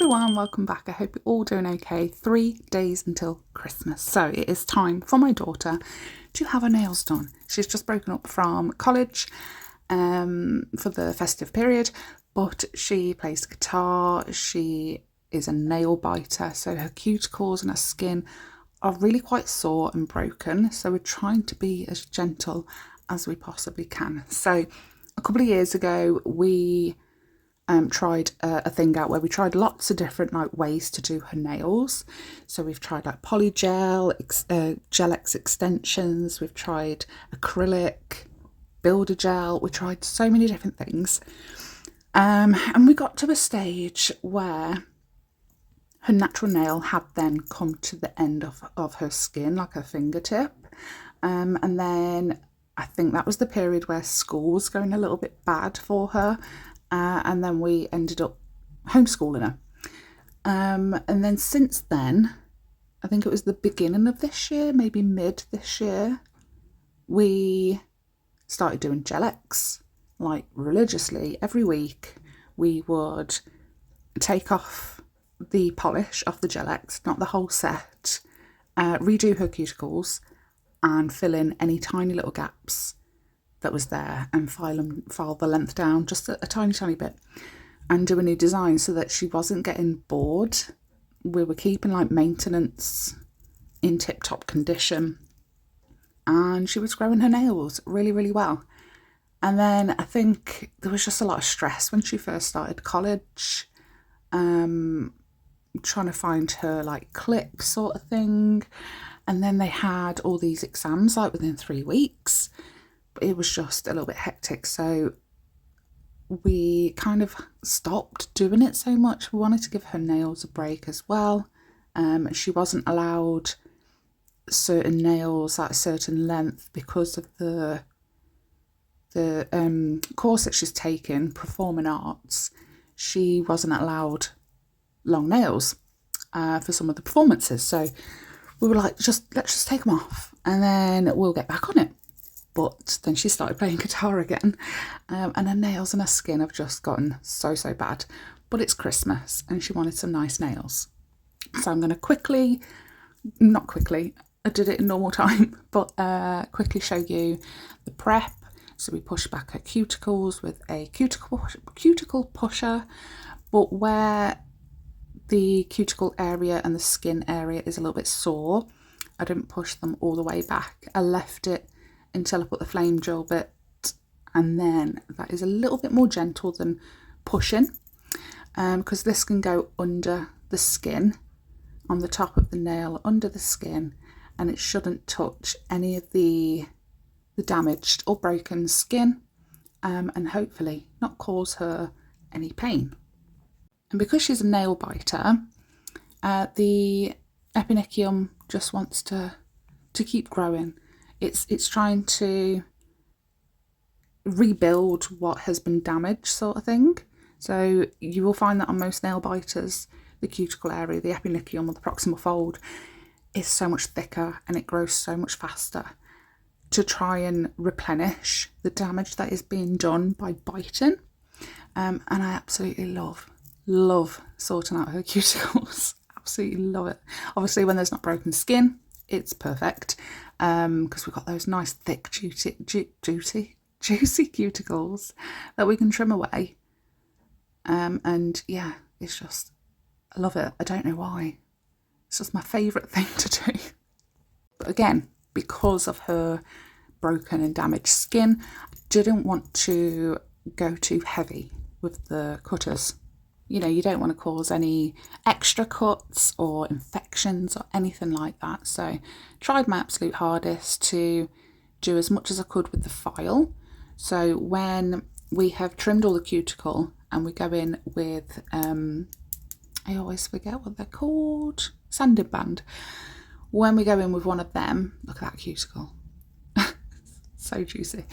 everyone, welcome back. I hope you're all doing okay. 3 days until Christmas, so it is time for my daughter to have her nails done. She's just broken up from college for the festive period, but she plays guitar, she is a nail biter, so her cuticles and her skin are really quite sore and broken, so we're trying to be as gentle as we possibly can. So a couple of years ago we tried a thing out where we tried lots of different ways to do her nails. So we've tried polygel, gel-X extensions, we've tried acrylic, builder gel, we tried so many different things. And we got to a stage where her natural nail had then come to the end of her skin, like her fingertip. And then I think that was the period where school was going a little bit bad for her. And then we ended up homeschooling her. And then since then, I think it was the beginning of this year, maybe mid this year, we started doing gel-X, religiously. Every week we would take off the polish off the gel-X, not the whole set, redo her cuticles and fill in any tiny little gaps that was there and file the length down just a tiny bit and do a new design so that she wasn't getting bored. We were keeping maintenance in tip-top condition, and she was growing her nails really well. And then I think there was just a lot of stress when she first started college, trying to find her click sort of thing, and then they had all these exams within 3 weeks. It was just a little bit hectic, so we kind of stopped doing it so much. We wanted to give her nails a break as well. She wasn't allowed certain nails at a certain length because of the course that she's taken, performing arts. She wasn't allowed long nails for some of the performances, so we were let's just take them off and then we'll get back on it. But then she started playing guitar again, and her nails and her skin have just gotten so bad. But it's Christmas and she wanted some nice nails. So I'm going to I did it in normal time, but quickly show you the prep. So we push back her cuticles with a cuticle pusher, but where the cuticle area and the skin area is a little bit sore, I didn't push them all the way back. I left it until I put the flame gel bit, and then that is a little bit more gentle than pushing, because this can go under the skin, on the top of the nail, under the skin, and it shouldn't touch any of the damaged or broken skin, and hopefully not cause her any pain. And because she's a nail biter, the epinicium just wants to keep growing. It's trying to rebuild what has been damaged, sort of thing. So you will find that on most nail biters, the cuticle area, the epinicium or the proximal fold is so much thicker and it grows so much faster to try and replenish the damage that is being done by biting. And I absolutely love sorting out her cuticles. Absolutely love it. Obviously when there's not broken skin, it's perfect, because we've got those nice thick juicy cuticles that we can trim away, and yeah, it's just, I love it. I don't know why, it's just my favourite thing to do. But again, because of her broken and damaged skin, I didn't want to go too heavy with the cutters. You don't want to cause any extra cuts or infections or anything like that. So tried my absolute hardest to do as much as I could with the file. So when we have trimmed all the cuticle and we go in with, I always forget what they're called, sanding band. When we go in with one of them, look at that cuticle, so juicy.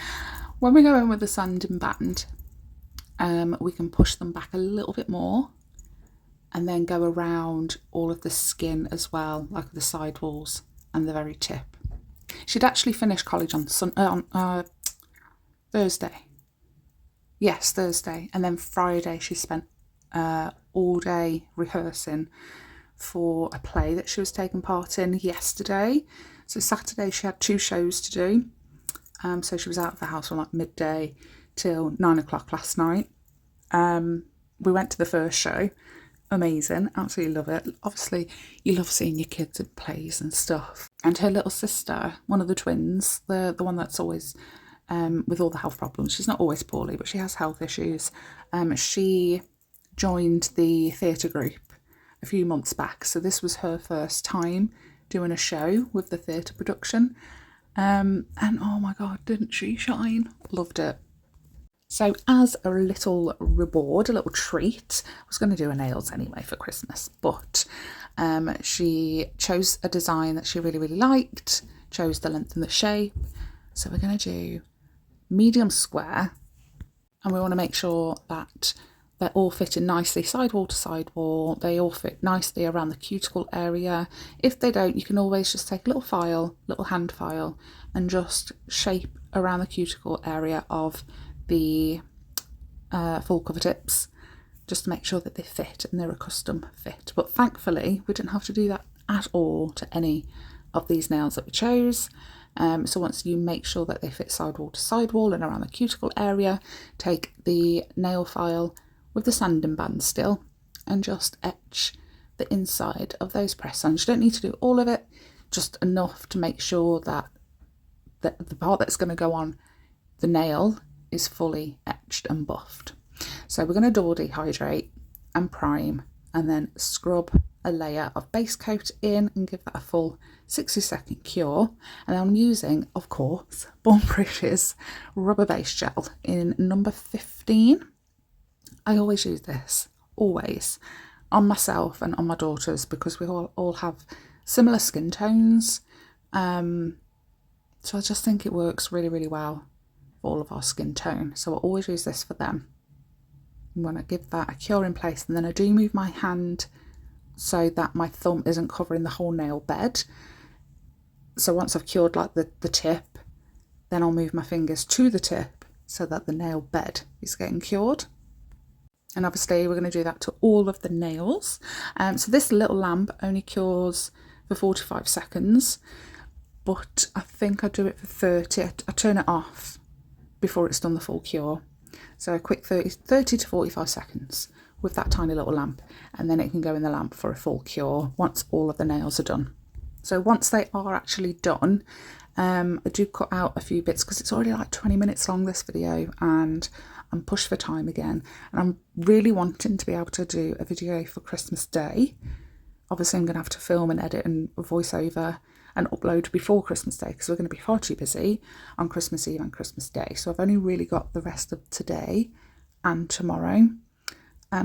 When we go in with the sanding band, we can push them back a little bit more and then go around all of the skin as well, like the side walls and the very tip. She'd actually finished college on Thursday. Yes, Thursday. And then Friday she spent all day rehearsing for a play that she was taking part in yesterday. So Saturday she had 2 shows to do. So she was out of the house from like midday till 9 o'clock last night. We went to the first show. Amazing, absolutely love it. Obviously you love seeing your kids in plays and stuff. And her little sister, one of the twins, the one that's always with all the health problems, she's not always poorly, but she has health issues. She joined the theatre group a few months back, so this was her first time doing a show with the theatre production. And oh my god, didn't she shine? Loved it. So as a little reward, a little treat, I was going to do her nails anyway for Christmas, but she chose a design that she really, really liked, chose the length and the shape. So we're going to do medium square, and we want to make sure that they're all fitting nicely sidewall to sidewall. They all fit nicely around the cuticle area. If they don't, you can always just take a little file, little hand file, and just shape around the cuticle area of the full cover tips, just to make sure that they fit and they're a custom fit. But thankfully we didn't have to do that at all to any of these nails that we chose. So once you make sure that they fit sidewall to sidewall and around the cuticle area, take the nail file with the sanding band still and just etch the inside of those press-ons. You don't need to do all of it, just enough to make sure that the part that's going to go on the nail is fully etched and buffed. So we're going to double dehydrate and prime and then scrub a layer of base coat in and give that a full 60-second cure. And I'm using, of course, Born Pretty's rubber base gel in number 15. I always use this, always, on myself and on my daughters because we all have similar skin tones. So I just think it works really, really well for all of our skin tone. So I always use this for them. I'm going to give that a cure in place, and then I do move my hand so that my thumb isn't covering the whole nail bed. So once I've cured like the tip, then I'll move my fingers to the tip so that the nail bed is getting cured. And obviously we're going to do that to all of the nails. So this little lamp only cures for 45 seconds, but I think I do it for 30. I turn it off before it's done the full cure. So a quick 30 to 45 seconds with that tiny little lamp, and then it can go in the lamp for a full cure once all of the nails are done. So once they are actually done, I do cut out a few bits because it's already like 20 minutes long, this video, and I'm pushed for time again. And I'm really wanting to be able to do a video for Christmas Day. Obviously I'm going to have to film and edit and voice over and upload before Christmas Day because we're going to be far too busy on Christmas Eve and Christmas Day. So I've only really got the rest of today and tomorrow.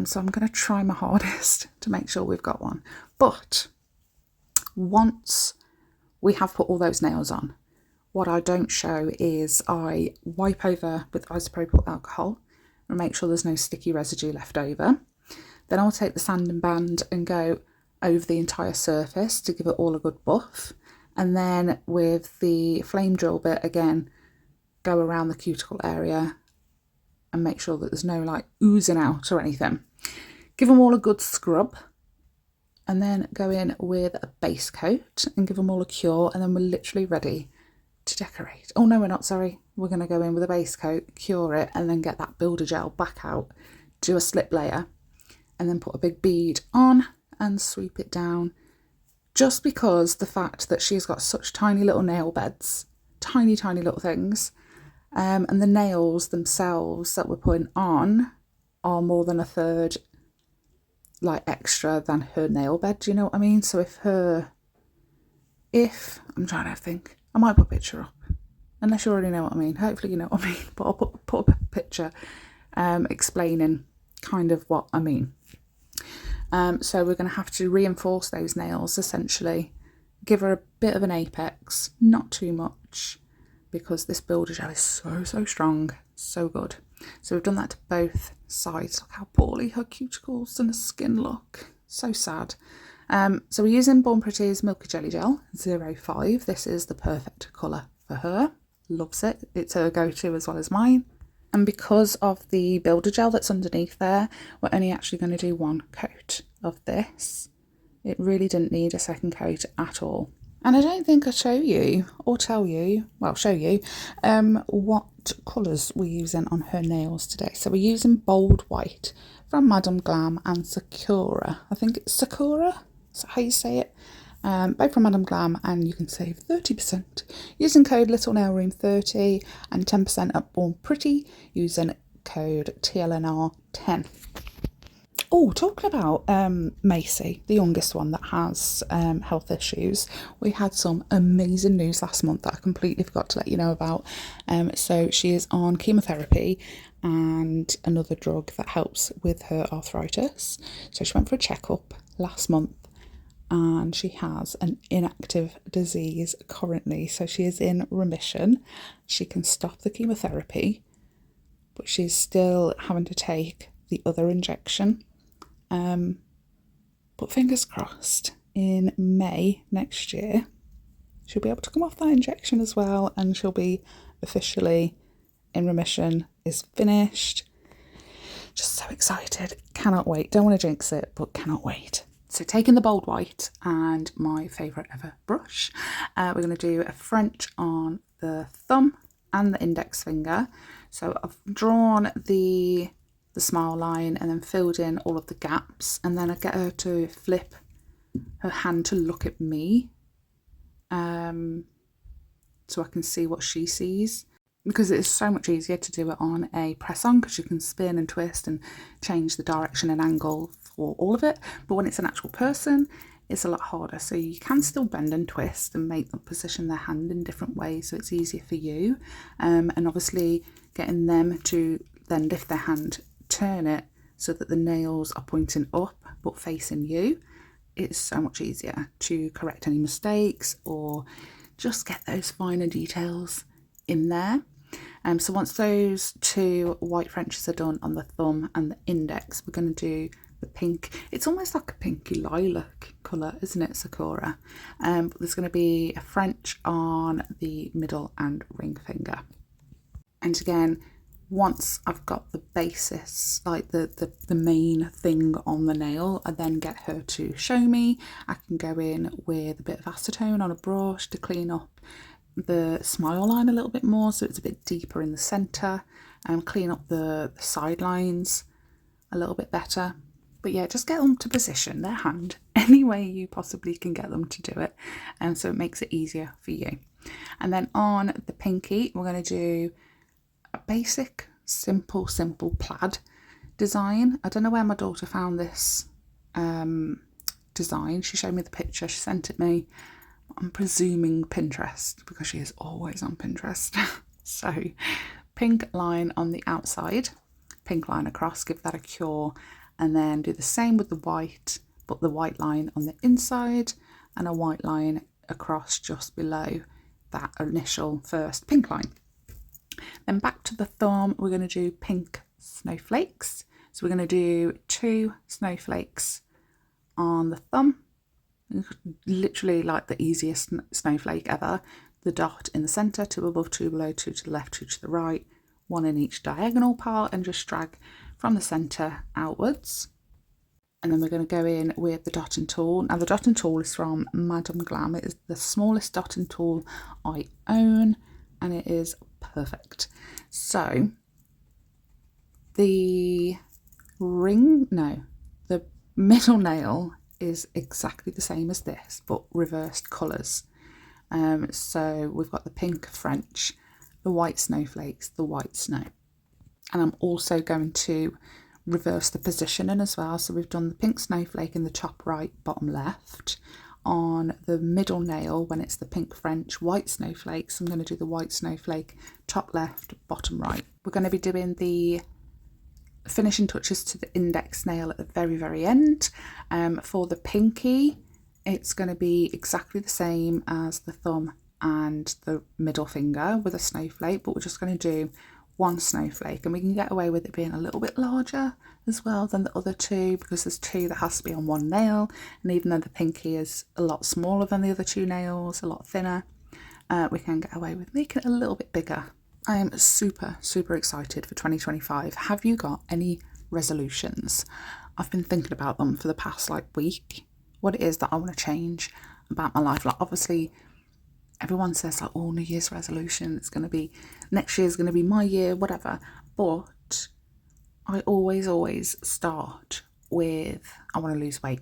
So I'm going to try my hardest to make sure we've got one. But once we have put all those nails on, what I don't show is I wipe over with isopropyl alcohol and make sure there's no sticky residue left over. Then I'll take the sanding band and go over the entire surface to give it all a good buff. And then with the flame drill bit again, go around the cuticle area and make sure that there's no like oozing out or anything. Give them all a good scrub and then go in with a base coat and give them all a cure, and then we're literally ready to decorate. Oh no, we're not, sorry. We're going to go in with a base coat, cure it, and then get that builder gel back out, do a slip layer, and then put a big bead on and sweep it down. Just because the fact that she's got such tiny little nail beds, tiny little things, and the nails themselves that we're putting on are more than a third like extra than her nail bed, do you know what I mean? So if I'm trying to think, I might put a picture up, unless you already know what I mean. Hopefully you know what I mean, but I'll put up a picture explaining kind of what I mean. So we're going to have to reinforce those nails essentially, give her a bit of an apex, not too much, because this builder gel is so strong, so good. So we've done that to both sides. Look how poorly her cuticles and her skin look, so sad. So we're using Born Pretty's Milky Jelly Gel 05. This is the perfect colour for her, loves it. It's her go-to as well as mine. And because of the builder gel that's underneath there, we're only actually going to do one coat of this. It really didn't need a second coat at all. And I don't think I show you or tell you, well, show you what colours we're using on her nails today. So we're using bold white from Madame Glam and Sakura. I think it's Sakura, is that how you say it? Both from Madame Glam, and you can save 30% using code LittleNailRoom30 and 10% at Born Pretty using code TLNR10. Oh, talking about Macy, the youngest one that has health issues, we had some amazing news last month that I completely forgot to let you know about. So she is on chemotherapy and another drug that helps with her arthritis. So she went for a checkup last month and she has an inactive disease currently. So she is in remission. She can stop the chemotherapy, but she's still having to take the other injection. But fingers crossed, in May next year, she'll be able to come off that injection as well, and she'll be officially in remission, is finished. Just so excited, cannot wait. Don't want to jinx it, but cannot wait. So taking the bold white and my favourite ever brush, we're going to do a French on the thumb and the index finger. So I've drawn the smile line and then filled in all of the gaps, and then I get her to flip her hand to look at me so I can see what she sees, because it is so much easier to do it on a press on because you can spin and twist and change the direction and angle for all of it, but when it's an actual person it's a lot harder. So you can still bend and twist and make them position their hand in different ways so it's easier for you, and obviously getting them to then lift their hand, turn it so that the nails are pointing up but facing you. It's so much easier to correct any mistakes or just get those finer details in there. So once those two white Frenches are done on the thumb and the index, we're going to do the pink. It's almost like a pinky lilac colour, isn't it, Sakura? But there's going to be a French on the middle and ring finger. And again, once I've got the basis, like the main thing on the nail, I then get her to show me. I can go in with a bit of acetone on a brush to clean up the smile line a little bit more so it's a bit deeper in the centre, and clean up the sidelines a little bit better. But yeah, just get them to position their hand any way you possibly can get them to do it, and so it makes it easier for you. And then on the pinky, we're going to do a basic, simple plaid design. I don't know where my daughter found this design. She showed me the picture, she sent it me. I'm presuming Pinterest, because she is always on Pinterest. So pink line on the outside, pink line across, give that a cure, and then do the same with the white, but the white line on the inside and a white line across just below that initial first pink line. Then back to the thumb, we're going to do pink snowflakes. So we're going to do 2 snowflakes on the thumb, literally like the easiest snowflake ever. The dot in the centre, 2 above, 2 below, 2 to the left, 2 to the right, 1 in each diagonal part, and just drag from the centre outwards. And then we're going to go in with the dotting tool. Now the dotting tool is from Madame Glam. It is the smallest dotting tool I own, and it is perfect. So the middle nail is exactly the same as this, but reversed colours. So we've got the pink French, the white snowflakes, the white snow. And I'm also going to reverse the positioning as well. So we've done the pink snowflake in the top right, bottom left. On the middle nail, when it's the pink French, white snowflakes, I'm going to do the white snowflake, top left, bottom right. We're going to be doing the finishing touches to the index nail at the very end. For the pinky, it's going to be exactly the same as the thumb and the middle finger with a snowflake, but we're just going to do 1 snowflake, and we can get away with it being a little bit larger as well than the other 2, because there's 2 that has to be on 1 nail, and even though the pinky is a lot smaller than the other 2 nails, a lot thinner, we can get away with making it a little bit bigger I am super, super excited for 2025. Have you got any resolutions? I've been thinking about them for the past week, what it is that I want to change about my life. Obviously, everyone says oh, New Year's resolution, it's going to be, next year's going to be my year, whatever. But I always start with, I want to lose weight.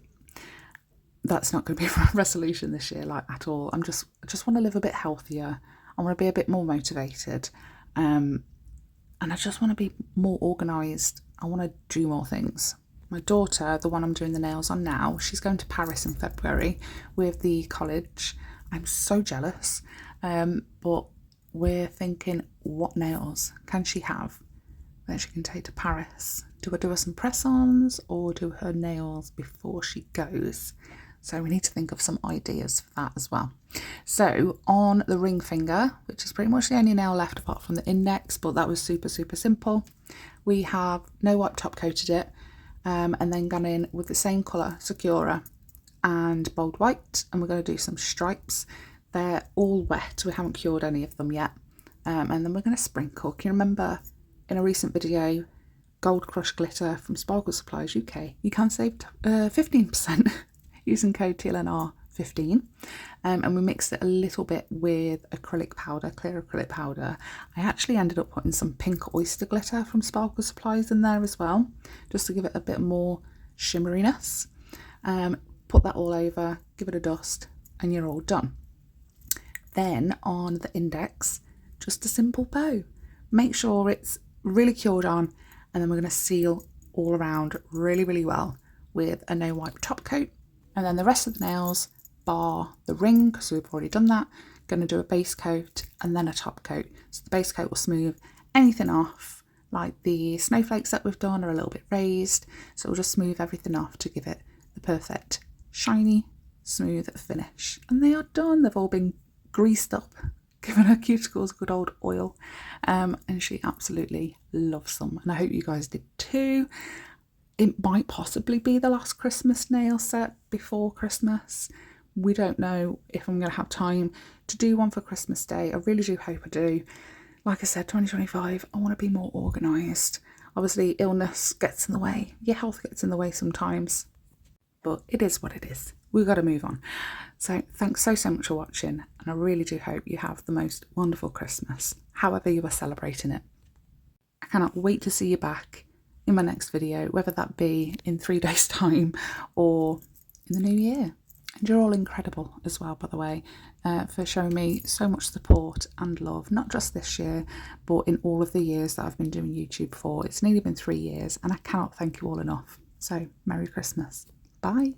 That's not going to be a resolution this year, at all. I just want to live a bit healthier. I want to be a bit more motivated. And I just want to be more organised. I want to do more things. My daughter, the one I'm doing the nails on now, she's going to Paris in February with the college. I'm so jealous. But we're thinking, what nails can she have that she can take to Paris? Do I do her some press-ons or do her nails before she goes? So we need to think of some ideas for that as well. So on the ring finger, which is pretty much the only nail left apart from the index, but that was super, super simple. We have no wipe top coated it and then gone in with the same colour, Sakura and bold white. And we're going to do some stripes. They're all wet. We haven't cured any of them yet. And then we're going to sprinkle. Can you remember in a recent video, Gold Crush Glitter from Sparkle Supplies UK? You can save 15%. Using code TLNR15, and we mixed it a little bit with acrylic powder, clear acrylic powder. I actually ended up putting some pink oyster glitter from Sparkle Supplies in there as well, just to give it a bit more shimmeriness. Put that all over, give it a dust, and you're all done. Then on the index, just a simple bow. Make sure it's really cured on, and then we're going to seal all around really, really well with a no wipe top coat. And then the rest of the nails, bar the ring, because we've already done that, going to do a base coat and then a top coat. So the base coat will smooth anything off, like the snowflakes that we've done are a little bit raised. So we'll just smooth everything off to give it the perfect, shiny, smooth finish. And they are done. They've all been greased up, given her cuticles good old oil. And she absolutely loves them. And I hope you guys did too. It might possibly be the last Christmas nail set before Christmas. We don't know if I'm going to have time to do one for Christmas Day. I really do hope I do. Like I said, 2025, I want to be more organised. Obviously, illness gets in the way. Your health gets in the way sometimes. But it is what it is. We've got to move on. So thanks so much for watching. And I really do hope you have the most wonderful Christmas, however you are celebrating it. I cannot wait to see you back in my next video, whether that be in 3 days time or in the new year. And you're all incredible as well, by the way, for showing me so much support and love, not just this year, but in all of the years that I've been doing YouTube for. It's nearly been 3 years and I cannot thank you all enough. So Merry Christmas. Bye.